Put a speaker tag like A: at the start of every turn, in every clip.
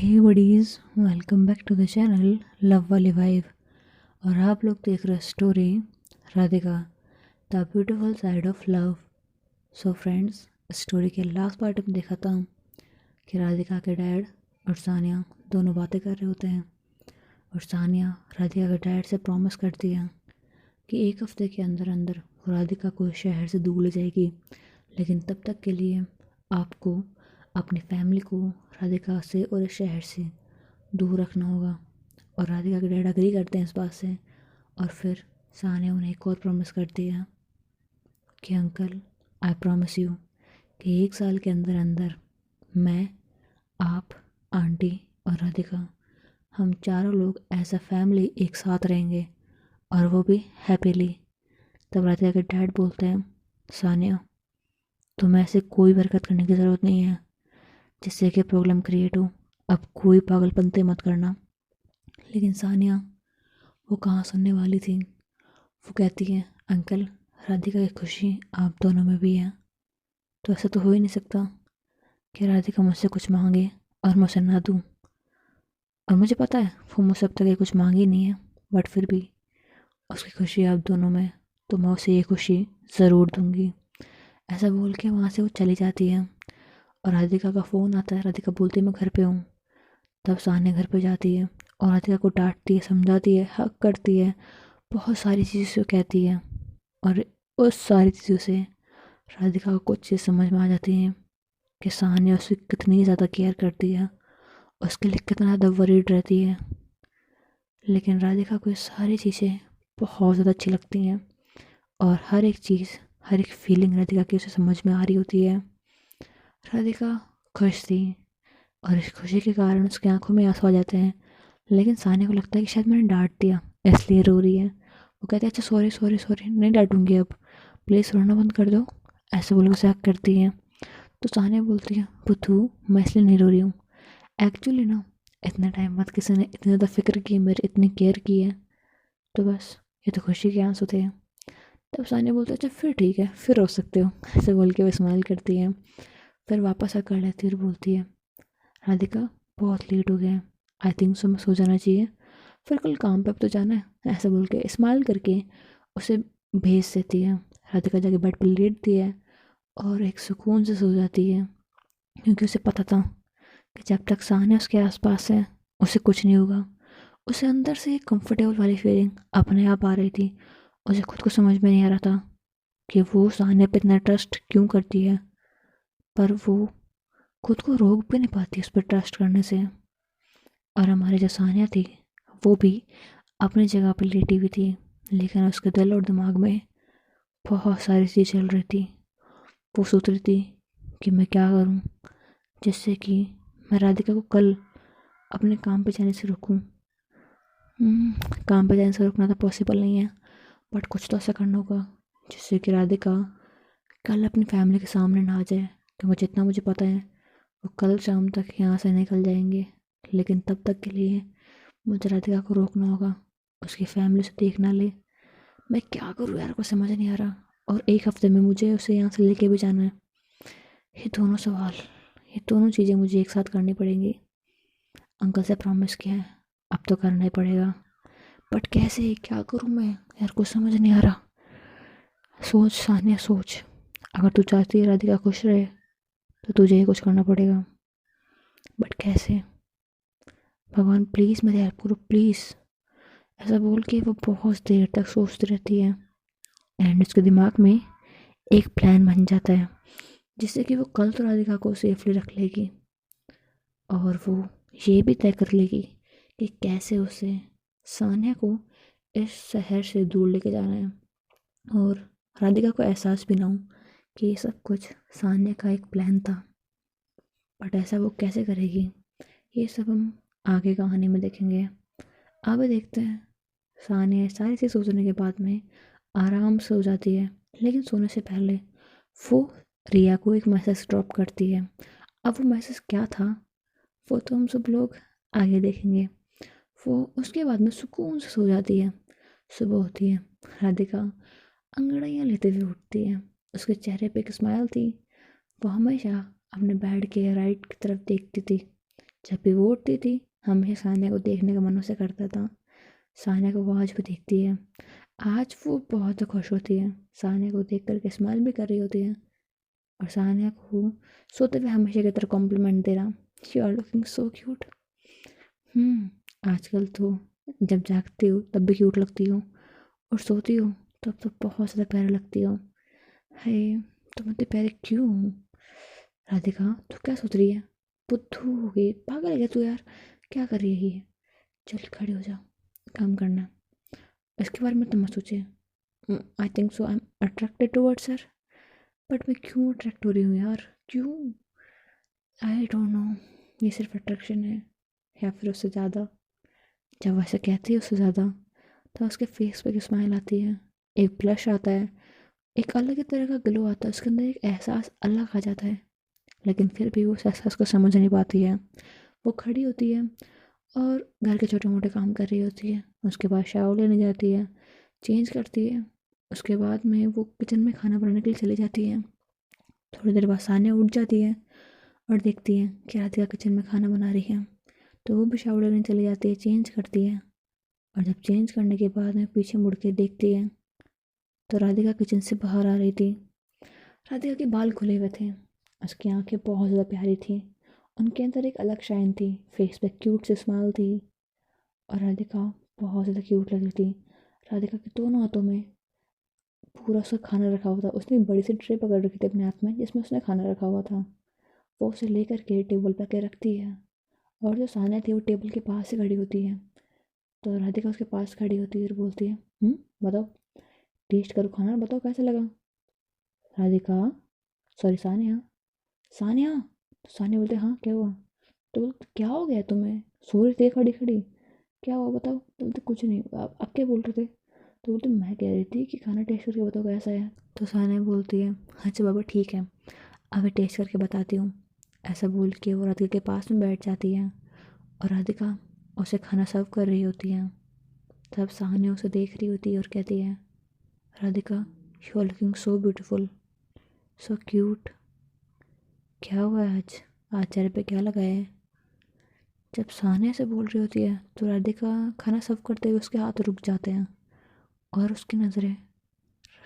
A: Hey buddies, welcome back to the channel love वाली vibe. और आप लोग देख रहे story Radhika the beautiful side of love. So friends, story के लास्ट पार्ट में देखा था कि राधिका के डैड और सानिया दोनों बातें कर रहे होते हैं। और सानिया राधिका के डैड से प्रॉमिस करती है कि एक हफ्ते के अंदर अंदर वो राधिका को इस शहर से दूर ले जाएगी, लेकिन तब तक के लिए आपको अपनी फैमिली को राधिका से और इस शहर से दूर रखना होगा। और राधिका के डैड अग्री करते हैं इस बात से। और फिर सानिया उन्हें एक और प्रॉमिस करती है कि अंकल, आई प्रॉमिस यू कि 1 साल के अंदर अंदर मैं, आप, आंटी और राधिका, हम चारों लोग एज अ फैमिली एक साथ रहेंगे, और वो भी हैप्पीली। तब राधिका के डैड बोलते हैं, सानिया, तुम्हें ऐसे कोई हरकत करने की ज़रूरत नहीं है जिससे कि प्रॉब्लम क्रिएट हो। अब कोई पागलपंते मत करना। लेकिन सानिया वो कहाँ सुनने वाली थी। वो कहती है, अंकल, राधिका की खुशी आप दोनों में भी है, तो ऐसा तो हो ही नहीं सकता कि राधिका मुझसे कुछ मांगे और मैं उसे ना दूँ। और मुझे पता है वो मुझसे अब तक ये कुछ मांगी नहीं है, बट फिर भी उसकी खुशी आप दोनों में, तो मैं उसे ये खुशी ज़रूर दूँगी। ऐसा बोल के वहाँ से वो चली जाती है। और राधिका का फ़ोन आता है। राधिका बोलती है, मैं घर पे हूँ। तब सानिया घर पे जाती है और राधिका को डांटती है, समझाती है, हक करती है, बहुत सारी चीज़ें से कहती है। और उस सारी चीज़ों से राधिका को कुछ चीज़ समझ में आ जाती है कि सानिया उसकी कितनी ज़्यादा केयर करती है, उसके लिए कितना ज़्यादा वरीड रहती है। लेकिन राधिका को ये सारी चीज़ें बहुत ज़्यादा अच्छी लगती हैं, और हर एक चीज़, हर एक फीलिंग राधिका की उसे समझ में आ रही होती है। राधिका खुश थी, और इस खुशी के कारण उसकी आंखों में आंसू आ जाते हैं। लेकिन सानिया को लगता है कि शायद मैंने डांट दिया इसलिए रो रही है। वो कहती है, अच्छा सॉरी सॉरी सॉरी, नहीं डांटूंगी अब, प्लीज़ रोना बंद कर दो। ऐसे बोल के उसे हक करती है। तो सानिया बोलती है, पुथू, मैं इसलिए नहीं रो रही हूँ, एक्चुअली ना इतना टाइम बाद किसी ने इतनी ज़्यादा फिक्र की, मेरी इतनी केयर की है, तो बस ये तो खुशी के आंसू थे। तब सानिया बोलती है, अच्छा फिर ठीक है, फिर रो सकते हो। ऐसे बोल के वो स्माइल करती है। फिर वापस आकर लेती है और बोलती है, राधिका, बहुत लेट हो गया है, आई थिंक सो मैं सो जाना चाहिए, फिर कल काम पे अब तो जाना है। ऐसा बोल के स्माइल करके उसे भेज देती है। राधिका जाके बेड पर लेटती है और एक सुकून से सो जाती है, क्योंकि उसे पता था कि जब तक सानिया उसके आसपास है उसे कुछ नहीं होगा। उसे अंदर से एक कंफर्टेबल वाली फीलिंग अपने आप आ रही थी। उसे खुद को समझ में नहीं आ रहा था कि वो सानिया पे इतना ट्रस्ट क्यों करती है, पर वो खुद को रोक भी नहीं पाती उस पर ट्रस्ट करने से। और हमारी जो सानिया थी वो भी अपनी जगह पर लेटी हुई थी, लेकिन उसके दिल और दिमाग में बहुत सारी चीज़ चल रही थी। वो सोच रही थी कि मैं क्या करूं जिससे कि मैं राधिका को कल अपने काम पे जाने से रोकूं। काम पे जाने से रोकना तो पॉसिबल नहीं है, बट कुछ तो ऐसा करना होगा जिससे कि राधिका कल अपनी फैमिली के सामने ना आ जाए। क्योंकि जितना मुझे पता है वो कल शाम तक यहाँ से निकल जाएंगे, लेकिन तब तक के लिए मुझे राधिका को रोकना होगा, उसकी फैमिली से देखना ले। मैं क्या करूँ यार, को समझ नहीं आ रहा। और एक हफ्ते में मुझे उसे यहाँ से लेके भी जाना है। ये दोनों सवाल, ये दोनों चीज़ें मुझे एक साथ करनी पड़ेंगी। अंकल से प्रॉमिस किया है, अब तो करना ही पड़ेगा, बट कैसे, क्या करूँ मैं यार, कुछ समझ नहीं आ रहा। सोच सानिया सोच, अगर तू चाहती है राधिका खुश रहे तो तुझे ही कुछ करना पड़ेगा, बट कैसे। भगवान प्लीज़ मेरी हेल्प करो प्लीज़। ऐसा बोल के वो बहुत देर तक सोचती रहती है। एंड उसके दिमाग में एक प्लान बन जाता है जिससे कि वो कल तो राधिका को सेफली रख लेगी, और वो ये भी तय कर लेगी कि कैसे उसे सानिया को इस शहर से दूर लेके जाना है, और राधिका को एहसास भी ना हो कि ये सब कुछ सानिया का एक प्लान था। बट ऐसा वो कैसे करेगी, ये सब हम आगे कहानी में देखेंगे। आगे देखते हैं। सानिया सारी चीज़ सोचने के बाद में आराम से हो जाती है, लेकिन सोने से पहले वो रिया को एक मैसेज ड्रॉप करती है। अब वो मैसेज क्या था वो तो हम सब लोग आगे देखेंगे। वो उसके बाद में सुकून से सो जाती है। सुबह होती है, राधिका अंगड़ाइयाँ लेते हुए उठती है। उसके चेहरे पे एक स्माइल थी। वो हमेशा अपने बेड के राइट की तरफ देखती थी, जब भी वो उठती थी हमेशा सानिया को देखने का मन उसे करता था। सानिया को वो आज भी देखती है। आज वो बहुत खुश होती है, सानिया को देख करके स्माइल भी कर रही होती है और सानिया को सोते हुए हमेशा की तरह कॉम्प्लीमेंट दे रहा, you are looking so cute. आजकल तो जब जागती हो तब भी क्यूट लगती हो और सोती हो तब तो बहुत ज़्यादा प्यारी लगती हो। है, तुम इतनी प्यारी क्यों हो? राधिका, तू क्या सोच रही है? बुद्धू हो गई, पागल है क्या तू यार? क्या कर रही है ये? चल खड़ी हो जा, काम करना। इसके बारे में तो मत सोचे। I think so I am attracted towards her. But मैं क्यों अट्रैक्ट हो रही हूँ यार? क्यों? I don't know. ये सिर्फ अट्रैक्शन है या फिर उससे ज़्यादा? जब वैसे कहती है उससे ज़्यादा, तो उसके फेस पे की स्माइल आती है, एक ब्लश आता है, एक अलग ही तरह का ग्लो आता है, उसके अंदर एक एहसास अलग आ जाता है। लेकिन फिर भी वो उस एहसास को समझ नहीं पाती है। वो खड़ी होती है और घर के छोटे मोटे काम कर रही होती है। उसके बाद शावर लेने जाती है, चेंज करती है। उसके बाद में वो किचन में खाना बनाने के लिए चली जाती है। थोड़ी देर बाद सानिया उठ जाती है और देखती है कि राधिका किचन में खाना बना रही है। तो वो भी शावर लेने चली जाती है, चेंज करती है। और जब चेंज करने के बाद में पीछे मुड़ के देखती है तो राधिका किचन से बाहर आ रही थी। राधिका के बाल खुले हुए थे, उसकी आंखें बहुत ज़्यादा प्यारी थी, उनके अंदर एक अलग शाइन थी, फेस पे क्यूट सी स्माइल थी और राधिका बहुत ज़्यादा क्यूट लग रही थी। राधिका के दोनों हाथों में पूरा उसका खाना रखा हुआ था। उसने एक बड़ी सी ट्रे पकड़ रखी थी अपने हाथ में जिसमें उसने खाना रखा हुआ था। वो उसे लेकर के टेबल पर के रखती है और जो सानिया थी वो टेबल के पास से खड़ी होती है। तो राधिका उसके पास खड़ी होती है और बोलती है, बताओ, टेस्ट करो खाना, बताओ कैसा लगा? राधिका, सॉरी सानिया, सानिया। तो सानिया बोलते हाँ क्या हुआ? तो बोलते क्या हो गया तुम्हें? सो रही थी खड़ी खड़ी, क्या हुआ बताओ? तो बोलते कुछ नहीं, आप क्या बोल रहे थे? तो बोलते मैं कह रही थी कि खाना टेस्ट करके बताओ कैसा है। तो सानिया बोलती है, अच्छा बाबा ठीक है, अभी टेस्ट करके बताती हूँ। ऐसा बोल के वो राधिका के पास में बैठ जाती है और राधिका उसे खाना सर्व कर रही होती है। तब सानिया उसे देख रही होती है और कहती है, Radhika, you are looking so beautiful, so cute. क्या हुआ है आज? आज चेहरे पे क्या लगाया है? जब सानिया से बोल रही होती है तो राधिका खाना सर्व करते हुए उसके हाथ रुक जाते हैं और उसकी नज़रें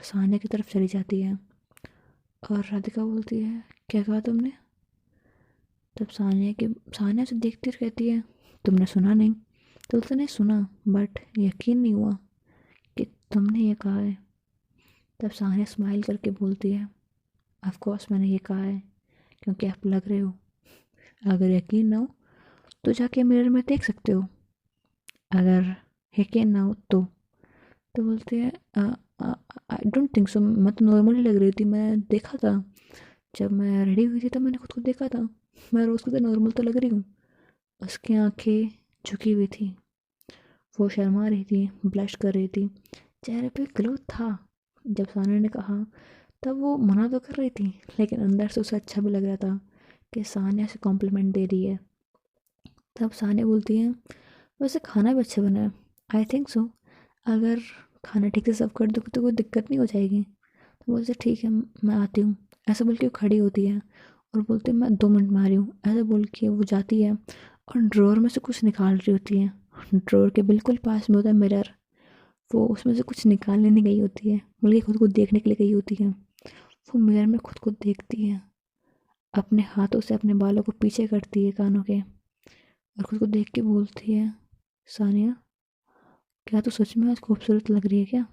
A: सानिया की तरफ चली जाती है और राधिका बोलती है, क्या कहा तुमने? तब सानिया से देखती रहती है, तुमने सुना नहीं? तो बोलते नहीं सुना, बट यकीन नहीं हुआ कि तुमने ये कहा है। तब सानिया स्माइल करके बोलती है, ऑफ कोर्स मैंने ये कहा है क्योंकि आप लग रहे हो। अगर यकीन ना हो तो जाके मिरर में देख सकते हो, अगर यकीन ना हो तो बोलते हैं, आई डोंट थिंक सो, मैं तो नॉर्मली लग रही थी, मैं देखा था जब मैं रेडी हुई थी तब मैंने खुद को देखा था, मैं रोज़ की तरह नॉर्मल तो लग रही हूँ। उसकी आंखें झुकी हुई थी, वो शर्मा रही थी, ब्लश कर रही थी, चेहरे पे ग्लो था। जब सानिया ने कहा तब वो मना तो कर रही थी लेकिन अंदर से उसे अच्छा भी लग रहा था कि सानिया से कॉम्प्लीमेंट दे रही है। तब सानिया बोलती है, वैसे खाना भी अच्छा बना है, आई थिंक सो, अगर खाना ठीक से सर्व कर दोगे तो कोई दिक्कत नहीं हो जाएगी। तो बोलते ठीक है मैं आती हूँ। ऐसा बोल के वो खड़ी होती है और बोलती है मैं 2 मिनट में आ रही हूँ। ऐसा बोल के वो जाती है और ड्रॉअर में से कुछ निकाल रही होती है। ड्रॉअर के बिल्कुल पास में होता है मिरर, वो उसमें से कुछ निकालने नहीं गई होती है बल्कि खुद को देखने के लिए गई होती है। वो मिरर में खुद को देखती है, अपने हाथों से अपने बालों को पीछे करती है कानों के और खुद को देख के बोलती है, सानिया, क्या तू सच में आज खूबसूरत लग रही है क्या?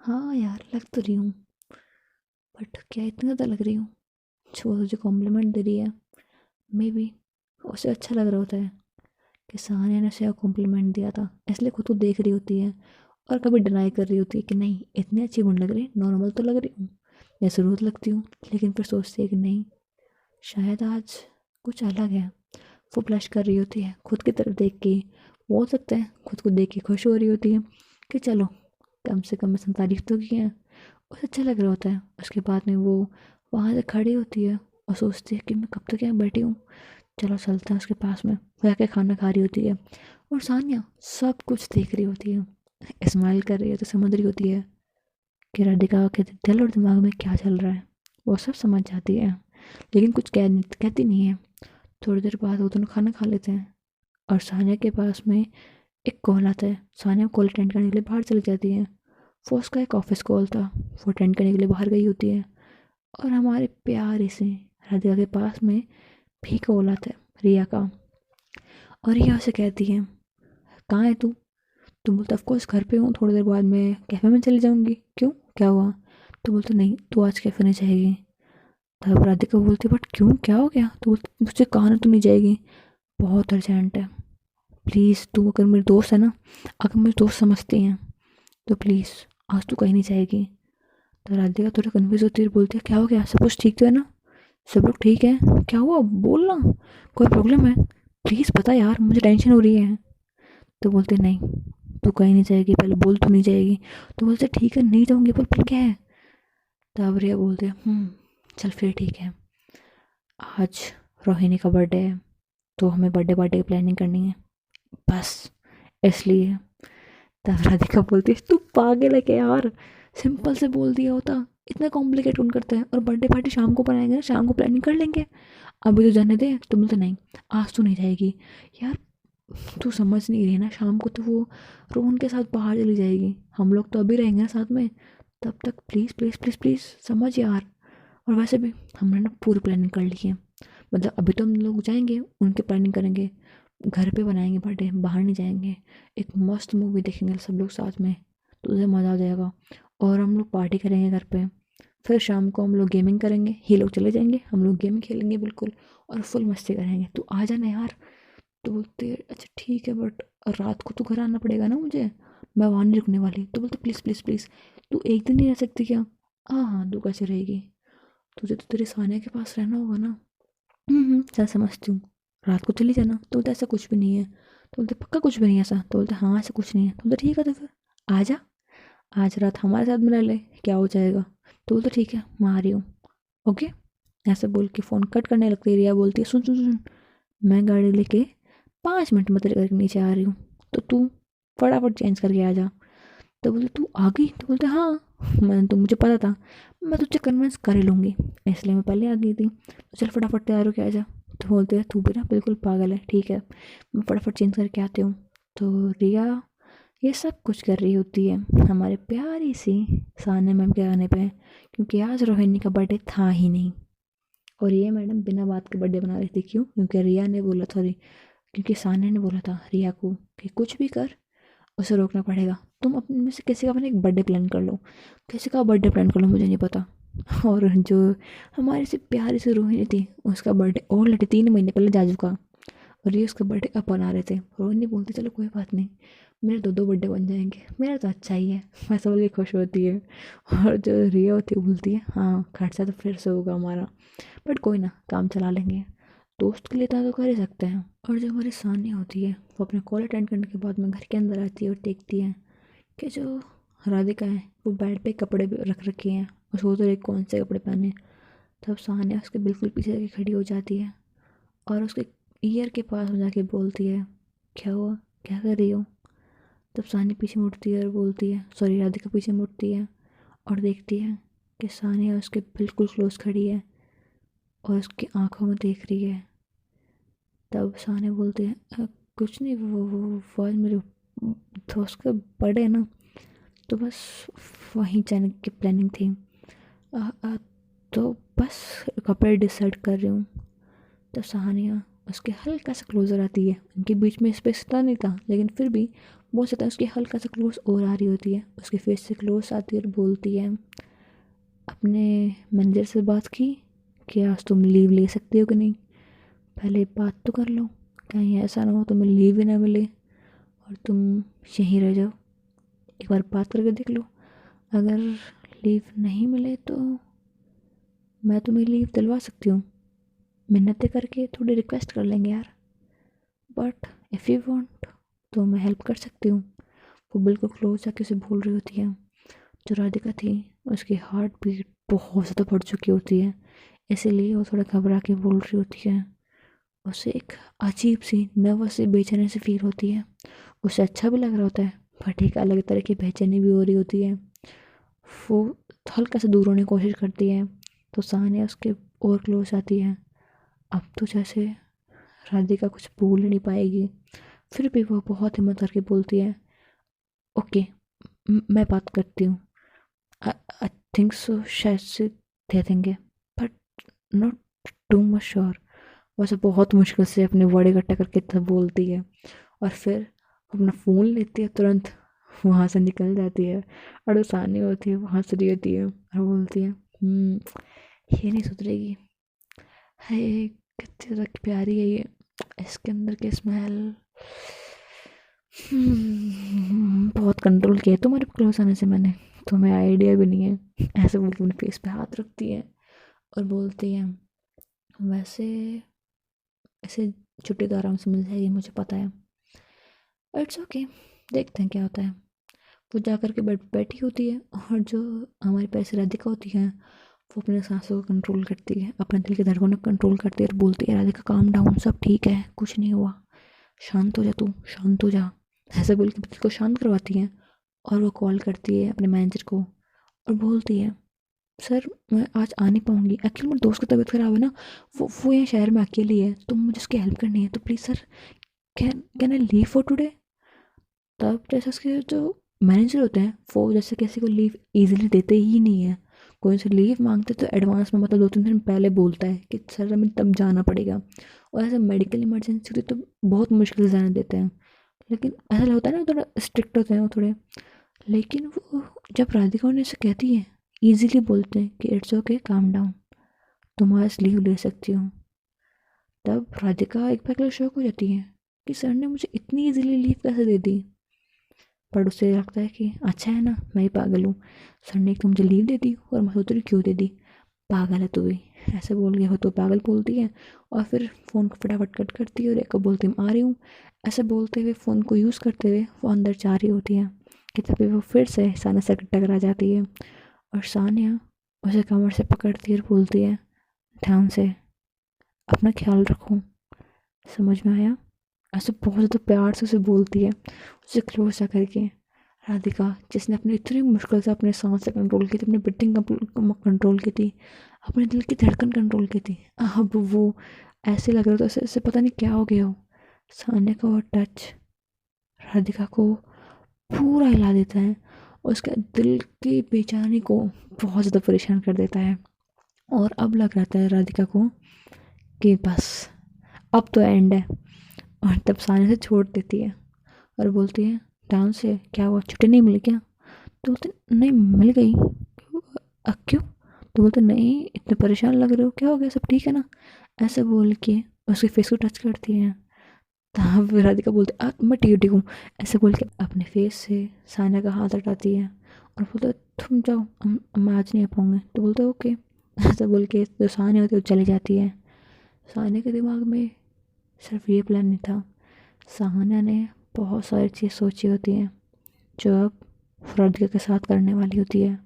A: हाँ यार लग तो रही हूँ, बट क्या इतनी ज़्यादा लग रही हूँ? जो तुझे कॉम्प्लीमेंट दे रही है, मे बी उसे अच्छा लग रहा होता है कि सानिया ने उसे कॉम्प्लीमेंट दिया था, इसलिए खुद को देख रही होती है और कभी डिनाई कर रही होती है कि नहीं इतनी अच्छी गुण लग रही, नॉर्मल तो लग रही हूँ, जैसे रोज लगती हूँ। लेकिन फिर सोचती है कि नहीं, शायद आज कुछ अलग है। वो ब्लश कर रही होती है खुद की तरफ देख के, बोल सकते हैं खुद को देख के खुश हो रही होती है कि चलो कम से कम इसने तारीफ तो की है। उसे अच्छा लग रहा होता है। उसके बाद में वो वहाँ से खड़ी होती है और सोचती है कि मैं कब तक यहाँ बैठी हूँ, चलो चलते हैं उसके पास में। वो जाके खाना खा रही होती है और सानिया सब कुछ देख रही होती है, स्माइल कर रही है तो समझ रही होती है कि राधिका के दिल और दिमाग में क्या चल रहा है। वो सब समझ जाती है लेकिन कुछ कहती नहीं है। थोड़ी देर बाद वो दोनों खाना खा लेते हैं और सानिया के पास में एक कॉल आता है। सानिया कॉल अटेंड करने के लिए बाहर चली जाती है। वो उसका एक ऑफिस कॉल था, वो अटेंड करने के लिए बाहर गई होती है। और हमारे प्यारे से राधिका के पास में भी कॉल आता है रिया का। और रिया उसे कहती है, कहाँ है तू? तुम बोलते ऑफकोर्स घर पे हूँ, थोड़ी देर बाद मैं कैफ़े में चली जाऊँगी। क्यों, क्या हुआ? तो बोलते नहीं, तू आज कैफ़े नहीं जाएगी। तब राधिका बोलती, बट क्यों, क्या हो गया? तो बोलते मुझे कहा ना तू नहीं जाएगी, बहुत अर्जेंट है। प्लीज़ तू अगर मेरी दोस्त है ना, अगर मेरी दोस्त समझती हैं तो प्लीज़ आज तू कहीं नहीं जाएगी। तो राधिका थोड़ा कन्फ्यूज होती है, बोलती है क्या हो गया, सब कुछ ठीक तो है ना? सब लोग ठीक है? क्या हुआ, बोल ना, कोई प्रॉब्लम है? प्लीज़ बता यार, मुझे टेंशन हो रही है। तो बोलते नहीं, तू कहीं नहीं जाएगी, पहले बोल तू नहीं जाएगी। तो बोलते ठीक है नहीं जाऊँगी, पर फिर क्या है? तब रिया बोलते चल फिर ठीक है, आज रोहिणी का बर्थडे है तो हमें बर्थडे पार्टी की प्लानिंग करनी है बस, इसलिए। तब राधिका बोलती है तू पागल है क्या यार, सिंपल से बोल दिया होता, इतना कॉम्प्लिकेट कौन करता है? और बर्थडे पार्टी शाम को बनाएंगे ना, शाम को प्लानिंग कर लेंगे, अभी तो जाने दे। तो बोलते नहीं, आज तो नहीं जाएगी। यार तू समझ नहीं रही ना, शाम को तो वो रोहन के साथ बाहर चली जाएगी, हम लोग तो अभी रहेंगे ना साथ में, तब तक प्लीज़ प्लीज़ प्लीज़ प्लीज़ समझ यार। और वैसे भी हमने ना पूरी प्लानिंग कर ली है, मतलब अभी तो हम लोग जाएंगे, उनकी प्लानिंग करेंगे, घर पे बनाएंगे बर्थडे, बाहर नहीं जाएंगे, एक मस्त मूवी देखेंगे सब लोग साथ में, तो उसे मज़ा आ जाएगा। और हम लोग पार्टी करेंगे घर पे, फिर शाम को हम लोग गेमिंग करेंगे, ये लोग चले जाएंगे, हम लोग गेम खेलेंगे बिल्कुल, और फुल मस्ती करेंगे, तू आ जाना यार। तो बोलते अच्छा ठीक है, बट रात को तो घर आना पड़ेगा ना मुझे, मैं वहाँ नहीं रुकने वाली। तो बोलते प्लीज़ प्लीज़ प्लीज़, तू एक दिन नहीं रह सकती क्या? हाँ हाँ, तू कैसे रहेगी, तुझे तो तेरे सानिया के पास रहना होगा ना। चल समझती हूँ, रात को चली जाना। तो बोलते ऐसा कुछ भी नहीं है। तो बोलते पक्का कुछ भी नहीं है ऐसा? तो बोलते हाँ ऐसा कुछ नहीं है। तो बोलते ठीक है, तो फिर आ जा, आज रात हमारे साथ में रह ले, क्या हो जाएगा? तो बोलते ठीक है, मैं आ रही हूँ, ओके। ऐसे बोल के फ़ोन कट करने लगती है। रिया बोलती है सुन सुन सुन, मैं गाड़ी लेके 5 मिनट में तेरे घर के नीचे आ रही हूँ, तो तू फटाफट चेंज करके आ जा। तो बोले तू आ गई? तो बोलते हाँ, मैंने तो मुझे पता था, मैं तुझे कन्विंस कर ही लूँगी, इसलिए मैं पहले आ गई थी, तो चल फटाफट तैयार होके आ जा। तो बोलते हैं तू भी ना बिल्कुल पागल है, ठीक है मैं फटाफट चेंज करके आती हूँ। तो रिया ये सब कुछ कर रही होती है हमारे प्यारी सी सानिया मैम के आने पे, क्योंकि आज रोहिणी का बर्थडे था ही नहीं, और ये मैडम बिना बात के बर्थडे बना रही थी। क्यों? क्योंकि रिया ने बोला था, क्योंकि सानिया ने बोला था रिया को कि कुछ भी कर उसे रोकना पड़ेगा, तुम अपने में से किसी का अपना एक बर्थडे प्लान कर लो, किसी का बर्थडे प्लान कर लो, मुझे नहीं पता। और जो हमारी सी प्यारी सी रोहिणी थी, उसका बर्थडे ऑलरेडी 3 महीने पहले जा चुका, और ये उसका बर्थडे अब बना रहे थे। रोहिणी बोलती चलो कोई बात नहीं, मेरे दो दो बर्थडे बन जाएंगे, मेरा तो अच्छा ही है, ऐसा बोल के खुश होती है। और जो रिया होती है बोलती है हाँ खर्चा तो फिर से होगा हमारा, बट कोई ना, काम चला लेंगे, दोस्त के लिए इतना तो कर ही सकते हैं। और जो हमारी सानिया होती है, वो अपने कॉल अटेंड करने के बाद में घर के अंदर आती है और देखती है कि जो राधिका है वो बेड पे कपड़े भी रख रखे हैं, और सोच रही कौन से कपड़े पहने। तब सानिया उसके बिल्कुल पीछे जाके खड़ी हो जाती है और उसके ईयर के पास में जाके बोलती है क्या हुआ, क्या कर रही हो? तब सानिया पीछे मुड़ती है और बोलती है, सॉरी राधिका पीछे मुड़ती है और देखती है कि सानिया उसके बिल्कुल क्लोज खड़ी है और उसकी आंखों में देख रही है। तब सानिया बोलती है कुछ नहीं, वो आज मेरे दोस्त का बर्थडे है ना, तो बस वहीं जाने की प्लानिंग थी। अ, अ, तो बस कपड़े डिसाइड कर रही हूँ। तब सानिया उसके हल्का सा क्लोज़र आती है, उनके बीच में स्पेस इतना नहीं था, लेकिन फिर भी बोल सकता है उसकी हल्का सा क्लोज और आ रही होती है, उसके फेस से क्लोज आती है और बोलती है अपने मैनेजर से बात की कि आज तुम लीव ले सकती हो कि नहीं, पहले बात तो कर लो, कहीं ऐसा ना हो तुम्हें लीव ही ना मिले और तुम यहीं रह जाओ, एक बार बात करके देख लो, अगर लीव नहीं मिले तो मैं तुम्हें लीव दिलवा सकती हूँ, मिन्नतें करके थोड़ी रिक्वेस्ट कर लेंगे यार, बट इफ़ यू वांट तो मैं हेल्प कर सकती हूँ। वो बिल्कुल क्लोज जाके उसे बोल रही होती है। जो राधिका थी उसकी हार्ट बीट बहुत ज़्यादा बढ़ चुकी होती है, इसीलिए वो थोड़ा घबरा के बोल रही होती है। उसे एक अजीब सी नर्वस सी बेचैनी सी फील होती है, उसे अच्छा भी लग रहा होता है, बट एक अलग तरह की बेचैनी भी हो रही होती है। वो हल्का सा दूर होने की कोशिश करती है, तो सानिया उसके और क्लोज आती है। अब तो जैसे राधिका कुछ बोल ही नहीं पाएगी। फिर भी वो बहुत हिम्मत करके बोलती है, ओके मैं बात करती हूँ, आई थिंक सो शायद से दे देंगे, but not too much sure. वैसे बहुत मुश्किल से अपने वर्ड इकट्ठा करके तब बोलती है, और फिर अपना फ़ोन लेती है, तुरंत वहाँ से निकल जाती है। और सानी होती है, वहाँ से रही होती है और बोलती है, ये नहीं सुधरेगी, है कितनी ज़्यादा प्यारी है ये, इसके अंदर की स्मेल, बहुत कंट्रोल किया है तुम्हारे क्लोज आने से मैंने, तुम्हें आइडिया भी नहीं है। ऐसे बोल के अपने फेस पे हाथ रखती है और बोलती है, वैसे ऐसे छुट्टी तो आराम से मिल जाएगी, मुझे पता है, इट्स ओके, देखते हैं क्या होता है। वो जा कर के बैठी होती है, और जो हमारी पैसे राधिका होती है, वो अपने सांसों को कंट्रोल करती है, अपने दिल के धड़कनों को कंट्रोल करती है और बोलती है, राधिका काम डाउन, सब ठीक है, कुछ नहीं हुआ, शांत हो जा तू, शांत हो जा। ऐसे बोल के दिल को शांत करवाती है। और वो कॉल करती है अपने मैनेजर को और बोलती है, सर मैं आज आ नहीं पाऊँगी, एक्चुअली मेरे दोस्त की तबीयत ख़राब है ना, वो यहाँ शहर में अकेली है, तो मुझे उसकी हेल्प करनी है, तो please sir can I leave for today. तब जैसे उसके जो मैनेजर होते हैं, वो जैसे किसी को लीव इजीली देते ही नहीं है, कोई से लीव मांगते तो एडवांस में, मतलब 2-3 दिन पहले बोलता है कि सर हमें तब जाना पड़ेगा, और ऐसे मेडिकल इमरजेंसी होती तो बहुत मुश्किल से जाने देते हैं। लेकिन ऐसा होता है ना, थोड़ा स्ट्रिक्ट होते हैं वो थोड़े। लेकिन वो जब राधिका उन्हें से कहती है, ईजिली बोलते हैं कि इट्स ओके काम डाउन, तुम आज लीव ले सकती हो, तब राधिका एक बार के लिए शौक हो जाती है कि सर ने मुझे इतनी इजीली लीव कैसे दे दी। पर उसे लगता है कि अच्छा है ना, मैं ही पागल हूँ, सर ने एक तो मुझे लीव दे दी और मैं सोच रही क्यों दे दी, पागल है तू भी, ऐसे बोल के हो तो पागल बोलती है। और फिर फ़ोन को फटाफट कट करती है और एक को बोलती हूँ आ रही हूँ। ऐसे बोलते हुए फ़ोन को यूज़ करते हुए वो अंदर जा रही होती है कि तभी वो फिर से सानिया से टकरा जाती है, और सानिया उसे कमर से पकड़ती है और बोलती है, ध्यान से अपना ख्याल रखो, समझ में आया। ऐसे बहुत ज़्यादा प्यार से उसे बोलती है, उसे क्लोज सा करके। राधिका जिसने अपने इतनी मुश्किल से अपने सांस कंट्रोल की थी, अपनी ब्रीथिंग कंट्रोल की थी, अपने दिल की धड़कन कंट्रोल की थी, अब वो ऐसे लग रहा था ऐसे पता नहीं क्या हो गया हो। सानिया का वो टच राधिका को पूरा हिला देता है, उसके दिल की बेचैनी को बहुत ज़्यादा परेशान कर देता है। और अब लग रहा था राधिका को कि बस अब तो एंड है। और तब सानिया से छोड़ देती है और बोलती है, डांस से क्या हुआ, छुट्टी नहीं मिली क्या। तो बोलते नहीं मिल गई, क्यों। तो बोलते नहीं इतने परेशान लग रहे हो, क्या हो गया, सब ठीक है ना। ऐसे बोल के उसके फेस को टच करती है, तब राधिका बोलते मैं ठीक हूँ, ऐसे बोल के अपने फेस से सानिया का हाथ हटाती है और बोलते तुम जाओ, हम आज नहीं आ पाऊँगे। तो बोलते ओके। ऐसा बोल के जो सानिया होती है वो चली जाती है। सानिया के दिमाग में सिर्फ ये प्लान नहीं था, सानिया ने बहुत सारी चीज़ सोची होती हैं जो अब राधिका के साथ करने वाली होती है,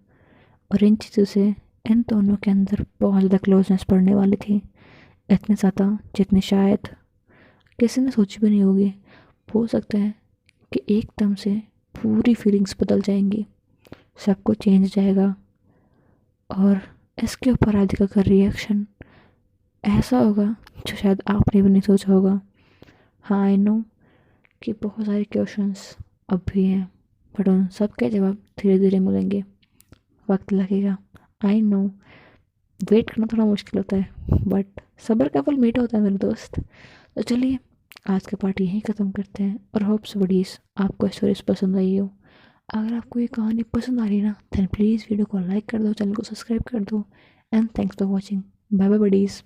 A: और इन चीज़ों से इन दोनों के अंदर बहुत ज़्यादा क्लोजनेस पड़ने वाली थी, इतने ज़्यादा जितने शायद किसी ने सोची भी नहीं होगी। हो सकता है कि एकदम से पूरी फीलिंग्स बदल जाएंगी, सब कुछ चेंज हो जाएगा, और इसके ऊपर राधिका का रिएक्शन ऐसा होगा जो शायद आपने भी नहीं सोचा होगा। हाँ आई नो कि बहुत सारे क्वेश्चंस अब भी हैं, बट उन सब के जवाब धीरे धीरे मिलेंगे, वक्त लगेगा। आई नो वेट करना थोड़ा मुश्किल होता है, बट सब्र का फल मीठा होता है मेरे दोस्त। तो चलिए आज का पार्ट यहीं ख़त्म करते हैं, और होप्स बडीज़ आपको स्टोरीज पसंद आई हो। अगर आपको ये कहानी पसंद आ रही ना, देन प्लीज़ वीडियो को लाइक कर दो, चैनल को सब्सक्राइब कर दो, and thanks for watching. Bye bye buddies.